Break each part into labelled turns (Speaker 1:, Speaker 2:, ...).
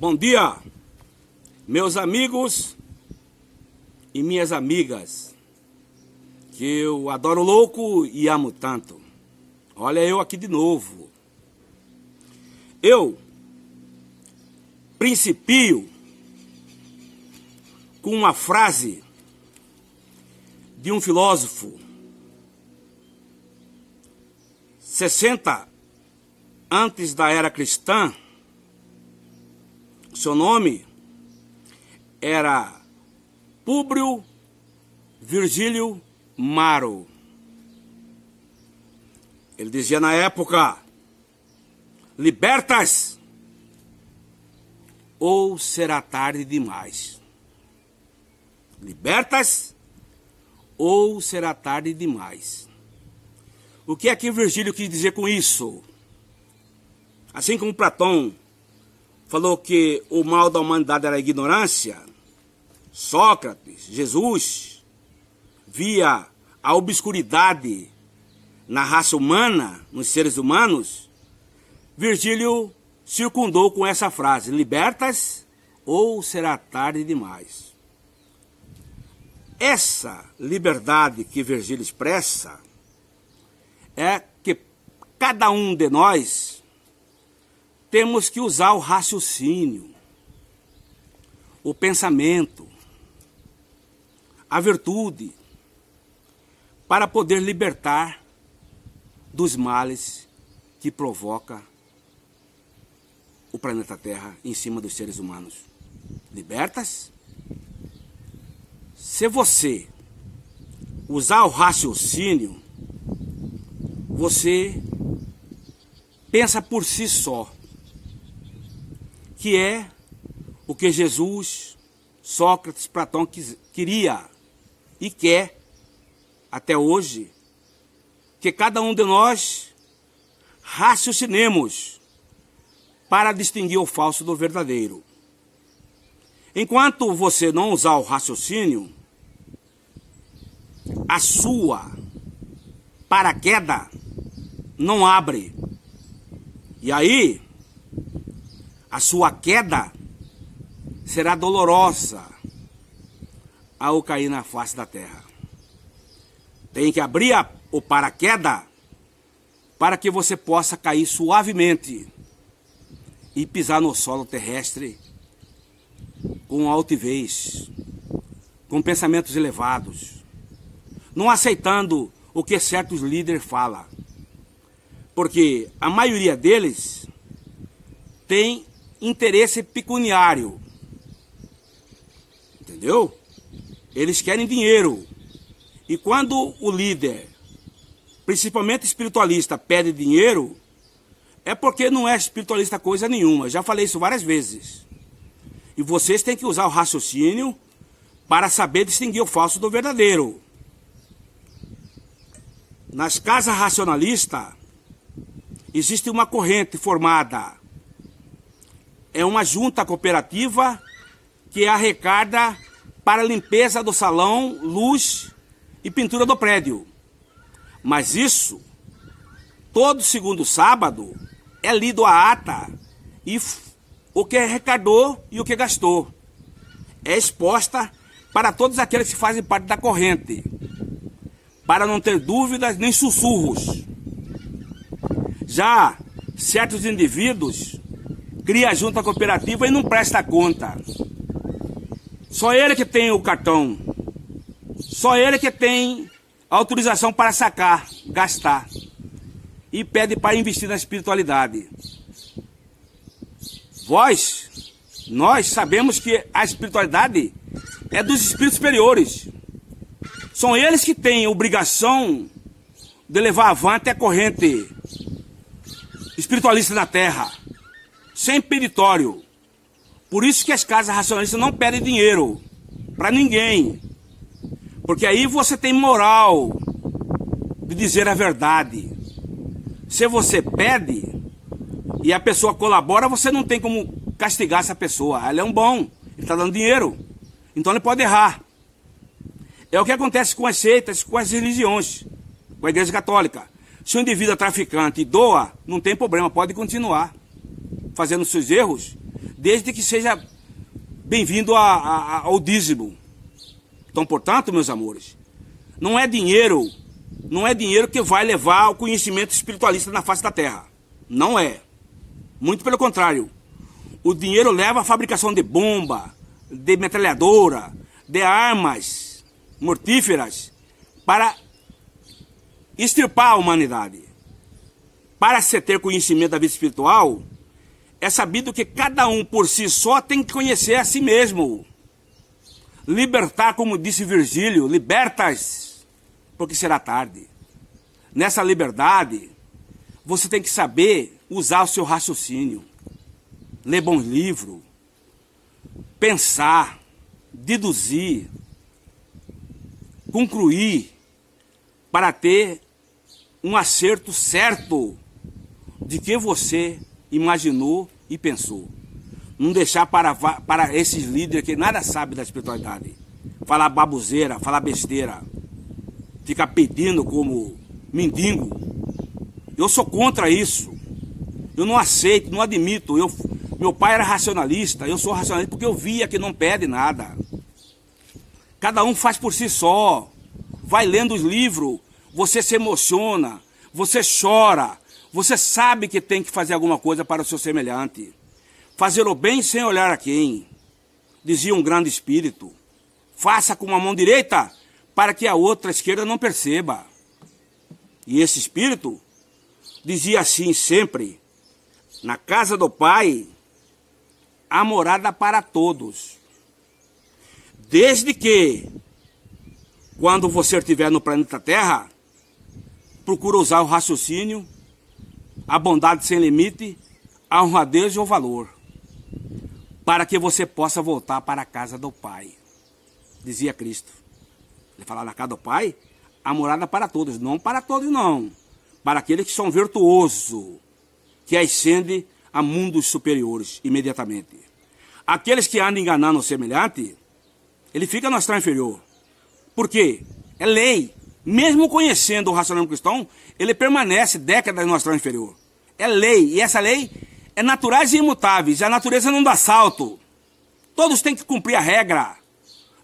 Speaker 1: Bom dia, meus amigos e minhas amigas, que eu adoro louco e amo tanto. Olha eu aqui de novo. Eu principio com uma frase de um filósofo 60 antes da era cristã. Seu nome era Públio Virgílio Maro. Ele dizia na época: libertas ou será tarde demais. Libertas ou será tarde demais. O que é que Virgílio quis dizer com isso? Assim como Platão falou que o mal da humanidade era a ignorância, Sócrates, Jesus, via a obscuridade na raça humana, nos seres humanos, Virgílio circundou com essa frase: libertas ou será tarde demais. Essa liberdade que Virgílio expressa é que cada um de nós temos que usar o raciocínio, o pensamento, a virtude, para poder libertar dos males que provoca o planeta Terra em cima dos seres humanos. Libertas? Se você usar o raciocínio, você pensa por si só, que é o que Jesus, Sócrates, Platão queria e quer até hoje, que cada um de nós raciocinemos para distinguir o falso do verdadeiro. Enquanto você não usar o raciocínio, a sua paraquedas não abre. E aí, a sua queda será dolorosa ao cair na face da terra. Tem que abrir o paraquedas para que você possa cair suavemente e pisar no solo terrestre com altivez, com pensamentos elevados, não aceitando o que certos líderes falam, porque a maioria deles tem interesse pecuniário, entendeu? Eles querem dinheiro. E quando o líder, principalmente espiritualista, pede dinheiro, é porque não é espiritualista coisa nenhuma. Já falei isso várias vezes. E vocês têm que usar o raciocínio para saber distinguir o falso do verdadeiro. Nas casas racionalistas, existe uma corrente formada. É uma junta cooperativa que arrecada para a limpeza do salão, luz e pintura do prédio. Mas isso, todo segundo sábado, é lido a ata e o que arrecadou e o que gastou. É exposta para todos aqueles que fazem parte da corrente, para não ter dúvidas nem sussurros. Já certos indivíduos criam a junta cooperativa e não presta conta. Só ele que tem o cartão. Só ele que tem autorização para sacar, gastar. E pede para investir na espiritualidade. nós sabemos que a espiritualidade é dos espíritos superiores. São eles que têm a obrigação de levar avante a corrente espiritualista na Terra, sem peditório. Por isso que as casas racionalistas não pedem dinheiro para ninguém. Porque aí você tem moral de dizer a verdade. Se você pede e a pessoa colabora, você não tem como castigar essa pessoa. Ela é um bom, ele está dando dinheiro, então ele pode errar. É o que acontece com as seitas, com as religiões, com a Igreja Católica. Se o indivíduo é traficante e doa, não tem problema, pode continuar fazendo seus erros, desde que seja bem-vindo ao dízimo. Então, portanto, meus amores, não é dinheiro que vai levar ao conhecimento espiritualista na face da Terra. Não é. Muito pelo contrário. O dinheiro leva à fabricação de bomba, de metralhadora, de armas mortíferas para extirpar a humanidade. Para se ter conhecimento da vida espiritual, é sabido que cada um por si só tem que conhecer a si mesmo. Libertar, como disse Virgílio, libertas, porque será tarde. Nessa liberdade, você tem que saber usar o seu raciocínio, ler bons livros, pensar, deduzir, concluir, para ter um acerto certo de que você imaginou e pensou. Não deixar para esses líderes que nada sabem da espiritualidade falar baboseira, falar besteira, ficar pedindo como mendigo. Eu sou contra isso. Eu não aceito, não admito. Meu pai era racionalista, eu sou racionalista porque eu via que não pede nada. Cada um faz por si só. Vai lendo os livros, você se emociona, você chora, você sabe que tem que fazer alguma coisa para o seu semelhante. Fazer o bem sem olhar a quem, dizia um grande espírito. Faça com a mão direita para que a outra esquerda não perceba. E esse espírito dizia assim sempre: na casa do Pai há morada para todos. Desde que, quando você estiver no planeta Terra, procura usar o raciocínio, a bondade sem limite, a honradez e o valor, para que você possa voltar para a casa do Pai, dizia Cristo. Ele falava: na casa do Pai, há morada para todos. Não para todos, não. Para aqueles que são virtuosos, que ascendem a mundos superiores imediatamente. Aqueles que andam enganando o semelhante, ele fica no astral inferior. Por quê? É lei. Mesmo conhecendo o racionalismo cristão, ele permanece décadas no astral inferior. É lei. E essa lei é naturais e imutáveis. A natureza não dá salto. Todos têm que cumprir a regra.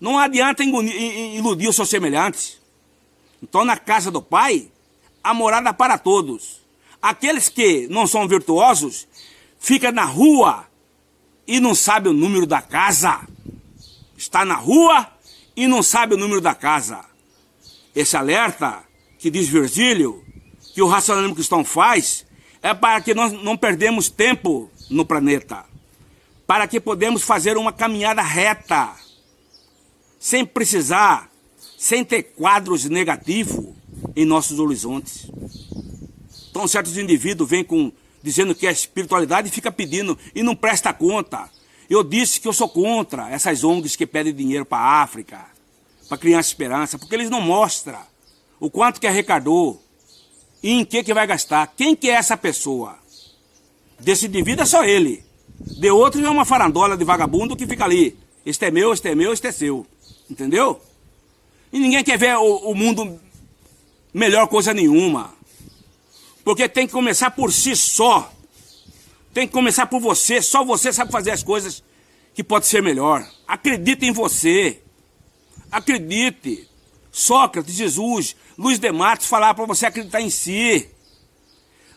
Speaker 1: Não adianta iludir os seus semelhantes. Então, na casa do Pai, há morada para todos. Aqueles que não são virtuosos, ficam na rua e não sabem o número da casa. Está na rua e não sabe o número da casa. Esse alerta que diz Virgílio, que o racionalismo cristão faz, é para que nós não perdemos tempo no planeta. Para que podemos fazer uma caminhada reta, sem precisar, sem ter quadros negativos em nossos horizontes. Então certos indivíduos vêm dizendo que é espiritualidade e fica pedindo e não presta conta. Eu disse que eu sou contra essas ONGs que pedem dinheiro para a África, para Criança Esperança, porque eles não mostram o quanto que arrecadou e em que vai gastar. Quem que é essa pessoa? Desse indivíduo é só ele. De outro é uma farandola de vagabundo que fica ali. Este é meu, este é meu, este é seu. Entendeu? E ninguém quer ver o mundo melhor coisa nenhuma. Porque tem que começar por si só. Tem que começar por você. Só você sabe fazer as coisas que pode ser melhor. Acredite em você. Acredite. Sócrates, Jesus, Luiz de Matos falaram para você acreditar em si.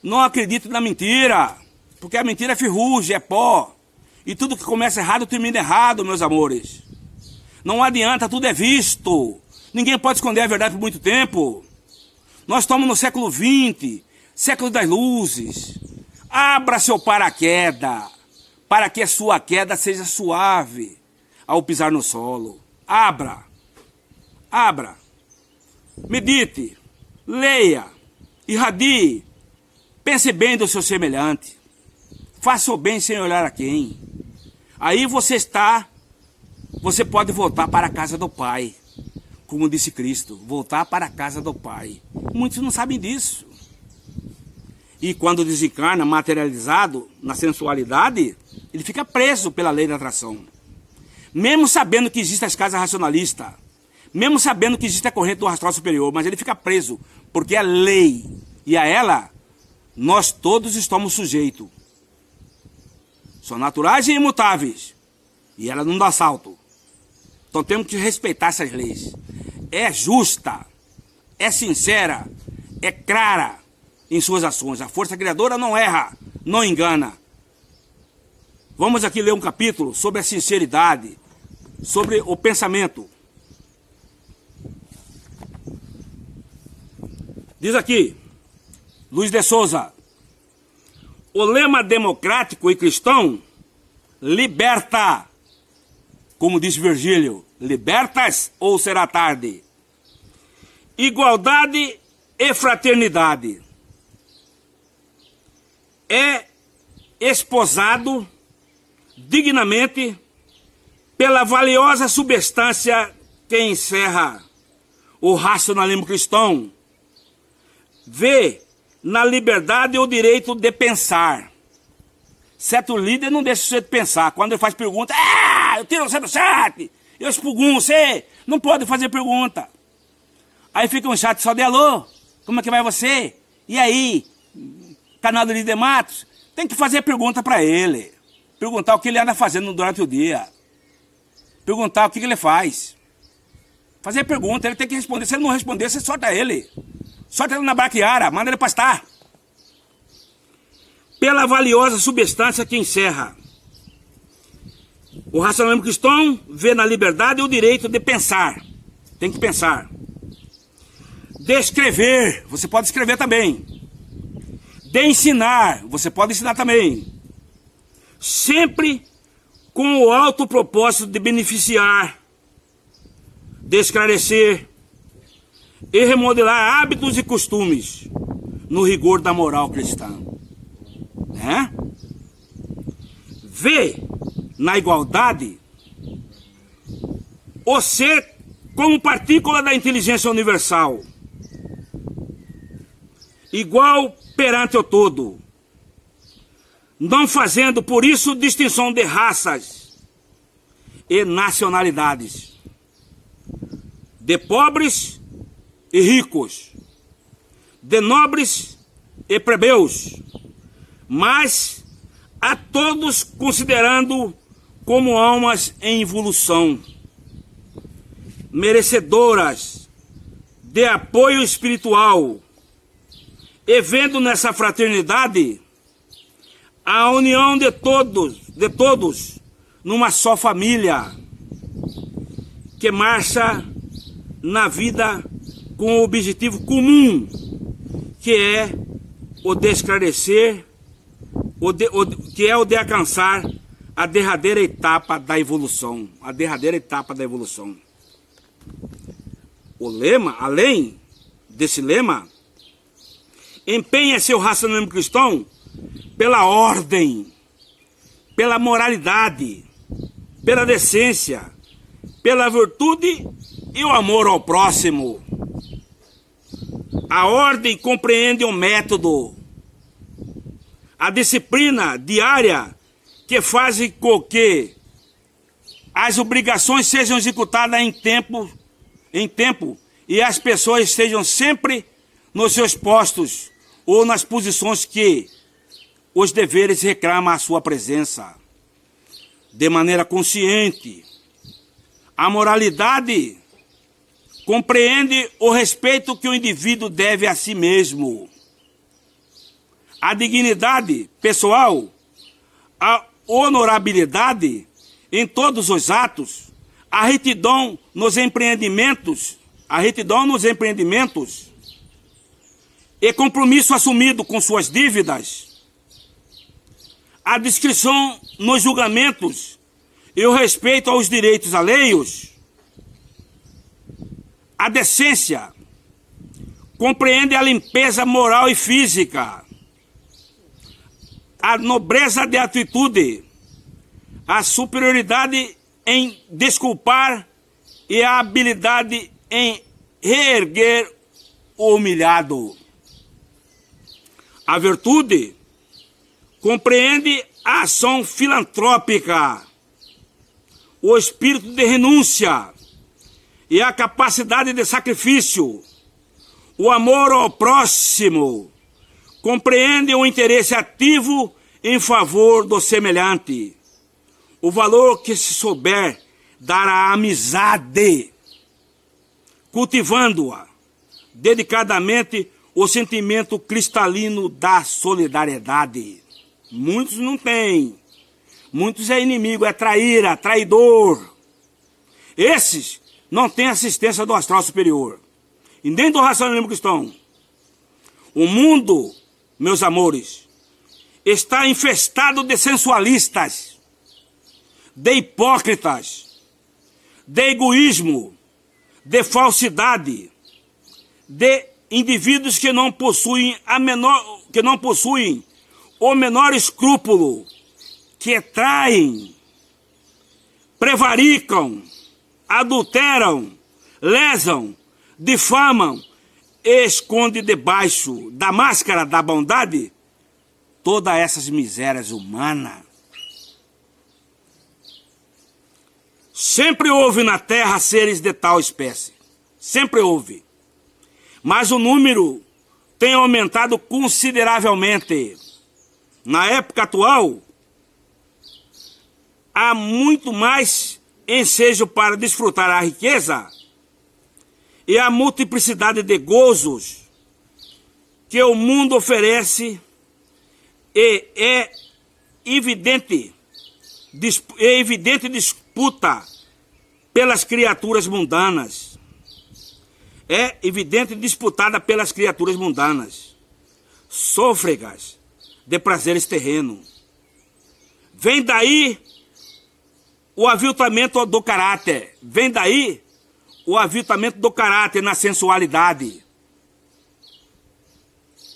Speaker 1: Não acredite na mentira. Porque a mentira é ferrugem, é pó. E tudo que começa errado termina errado, meus amores. Não adianta, tudo é visto. Ninguém pode esconder a verdade por muito tempo. Nós estamos no século XX, século das luzes. Abra seu paraquedas para que a sua queda seja suave ao pisar no solo. Abra, medite, leia, irradie, pense bem do seu semelhante, faça o bem sem olhar a quem. Aí você pode voltar para a casa do Pai, como disse Cristo, voltar para a casa do Pai. Muitos não sabem disso. E quando desencarna materializado na sensualidade, ele fica preso pela lei da atração. Mesmo sabendo que existe as casas racionalistas, mesmo sabendo que existe a corrente do astral superior, mas ele fica preso, porque é lei. E a ela, nós todos estamos sujeitos. São naturais e imutáveis. E ela não dá salto. Então temos que respeitar essas leis. É justa, é sincera, é clara em suas ações. A força criadora não erra, não engana. Vamos aqui ler um capítulo sobre a sinceridade, sobre o pensamento. Diz aqui, Luiz de Souza, o lema democrático e cristão liberta, como disse Virgílio, libertas ou será tarde? Igualdade e fraternidade. É esposado dignamente pela valiosa substância que encerra o racionalismo cristão. Vê na liberdade o direito de pensar. Certo líder não deixa você pensar. Quando ele faz pergunta, eu tiro você do chat, eu expugno você, não pode fazer pergunta. Aí fica um chat só de alô, como é que vai você? E aí, canal do líder Matos? Tem que fazer pergunta para ele. Perguntar o que ele anda fazendo durante o dia. Perguntar o que ele faz. Fazer pergunta, ele tem que responder. Se ele não responder, você solta ele. Solta ele na braquiara, manda ele pastar. Pela valiosa substância que encerra. O racionalismo cristão vê na liberdade o direito de pensar. Tem que pensar. De escrever, você pode escrever também. De ensinar, você pode ensinar também. Sempre com o alto propósito de beneficiar, de esclarecer e remodelar hábitos e costumes no rigor da moral cristã. Né? Vê na igualdade o ser como partícula da inteligência universal, igual perante o todo, não fazendo por isso distinção de raças e nacionalidades, de pobres e ricos, de nobres e plebeus, mas a todos considerando como almas em evolução, merecedoras de apoio espiritual, e vendo nessa fraternidade a união de todos numa só família, que marcha na vida com o objetivo comum, que é o de esclarecer, que é o de alcançar a derradeira etapa da evolução. A derradeira etapa da evolução. O lema, além desse lema, empenha seu racionalismo cristão pela ordem, pela moralidade, pela decência, pela virtude e o amor ao próximo. A ordem compreende o método, a disciplina diária que faz com que as obrigações sejam executadas em tempo e as pessoas estejam sempre nos seus postos ou nas posições que os deveres reclamam a sua presença, de maneira consciente. A moralidade compreende o respeito que o indivíduo deve a si mesmo, a dignidade pessoal, a honorabilidade em todos os atos, a retidão nos empreendimentos, e compromisso assumido com suas dívidas, a discrição nos julgamentos e o respeito aos direitos alheios. A decência compreende a limpeza moral e física, a nobreza de atitude, a superioridade em desculpar e a habilidade em reerguer o humilhado. A virtude compreende a ação filantrópica, o espírito de renúncia e a capacidade de sacrifício. O amor ao próximo compreende o interesse ativo em favor do semelhante. O valor que se souber dar à amizade, cultivando-a dedicadamente, o sentimento cristalino da solidariedade. Muitos não têm. Muitos é inimigo, é traíra, traidor. Esses não têm assistência do astral superior e nem do racionalismo cristão. O mundo, meus amores, está infestado de sensualistas, de hipócritas, de egoísmo, de falsidade, de indivíduos que não possuem o menor escrúpulo, que traem, prevaricam, adulteram, lesam, difamam, e esconde debaixo da máscara da bondade todas essas misérias humanas. Sempre houve na Terra seres de tal espécie. Sempre houve. Mas o número tem aumentado consideravelmente. Na época atual, há muito mais ensejo para desfrutar a riqueza e a multiplicidade de gozos que o mundo oferece, e é evidente disputa pelas criaturas mundanas. É evidente disputada pelas criaturas mundanas, sôfregas de prazeres terrenos. Vem daí o aviltamento do caráter. Vem daí o aviltamento do caráter na sensualidade,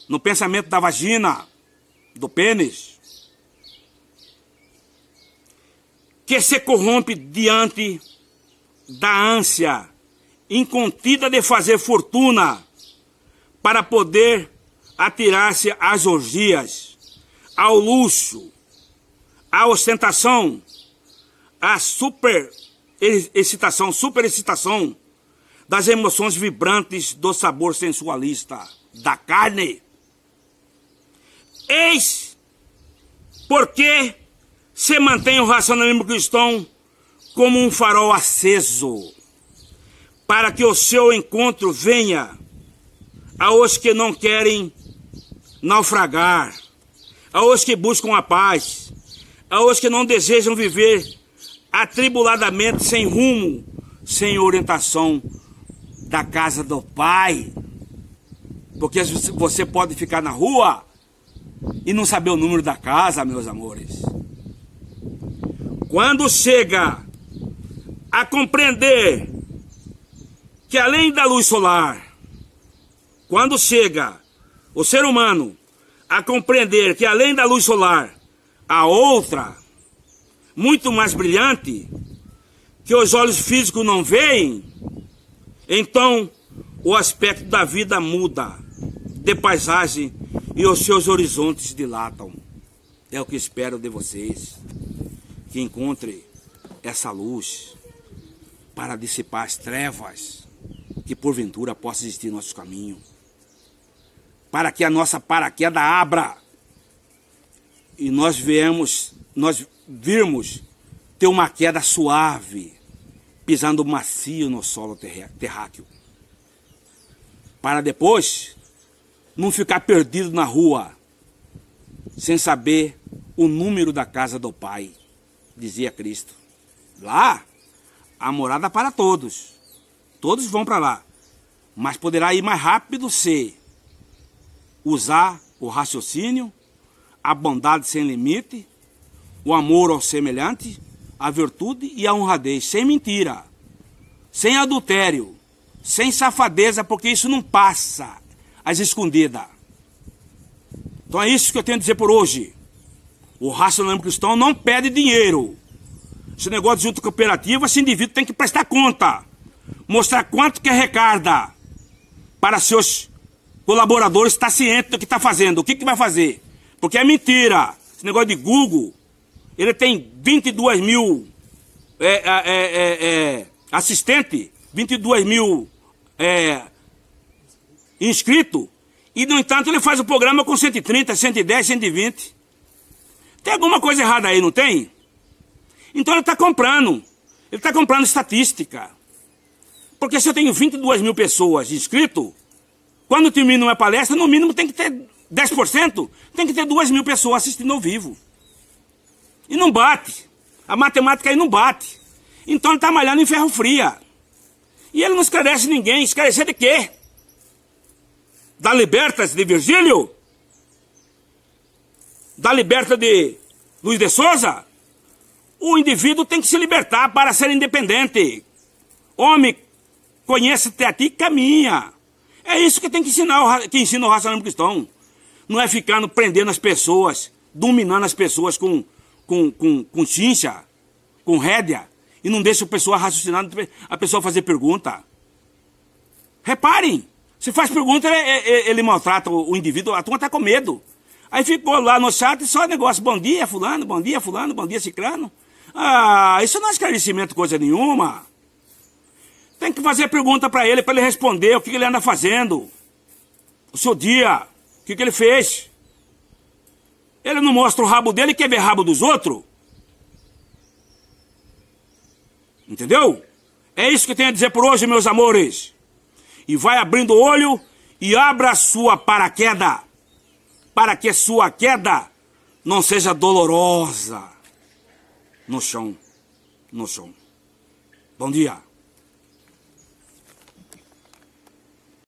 Speaker 1: no pensamento da vagina, do pênis, que se corrompe diante da ânsia incontida de fazer fortuna para poder atirar-se às orgias, ao luxo, à ostentação, à superexcitação das emoções vibrantes do sabor sensualista da carne. Eis porque se mantém o racionalismo cristão como um farol aceso, para que o seu encontro venha aos que não querem naufragar, aos que buscam a paz, aos que não desejam viver atribuladamente sem rumo, sem orientação da casa do Pai. Porque você pode ficar na rua e não saber o número da casa, meus amores. Quando chega a compreender que além da luz solar, quando chega o ser humano a compreender que além da luz solar há outra, muito mais brilhante, que os olhos físicos não veem, então o aspecto da vida muda de paisagem e os seus horizontes dilatam. É o que espero de vocês, que encontrem essa luz para dissipar as trevas que porventura possa existir no nosso caminho, para que a nossa paraquedas abra e nós virmos ter uma queda suave, pisando macio no solo terráqueo, para depois não ficar perdido na rua, sem saber o número da casa do Pai, dizia Cristo. Lá, a morada para todos. Todos vão para lá. Mas poderá ir mais rápido se usar o raciocínio, a bondade sem limite o amor ao semelhante, a virtude e a honradez, sem mentira, sem adultério, sem safadeza, porque isso não passa às escondidas. Então é isso que eu tenho a dizer por hoje. O racionalismo cristão não pede dinheiro. Esse negócio de junta cooperativa, esse indivíduo tem que prestar conta, mostrar quanto que arrecada para seus colaboradores, estar ciente do que está fazendo, o que vai fazer. Porque é mentira. Esse negócio de Google, ele tem 22 mil assistentes, 22 mil inscritos, e no entanto ele faz o programa com 130, 110, 120. Tem alguma coisa errada aí, não tem? Então ele está comprando estatística. Porque se eu tenho 22 mil pessoas inscritas, quando termina uma palestra, no mínimo tem que ter 10%, tem que ter 2 mil pessoas assistindo ao vivo. E não bate. A matemática aí não bate. Então ele está malhando em ferro fria. E ele não esclarece ninguém. Esclarecer de quê? Da Libertas de Virgílio? Da Liberta de Luiz de Souza? O indivíduo tem que se libertar para ser independente. Homem, conhece-te a ti e caminha. É isso que tem que ensinar, que ensina o racionalismo cristão. Não é ficar prendendo as pessoas, dominando as pessoas com chincha, com rédea, e não deixa a pessoa raciocinar, a pessoa fazer pergunta. Reparem, se faz pergunta, ele maltrata o indivíduo, a turma está com medo. Aí ficou lá no chat e só negócio, bom dia fulano, bom dia fulano, bom dia ciclano. Ah, isso não é esclarecimento coisa nenhuma. Tem que fazer pergunta para ele responder o que ele anda fazendo. O seu dia, o que ele fez. Ele não mostra o rabo dele e quer ver rabo dos outros. Entendeu? É isso que eu tenho a dizer por hoje, meus amores. E vai abrindo o olho e abra a sua paraquedas, para que sua queda não seja dolorosa no chão. Bom dia.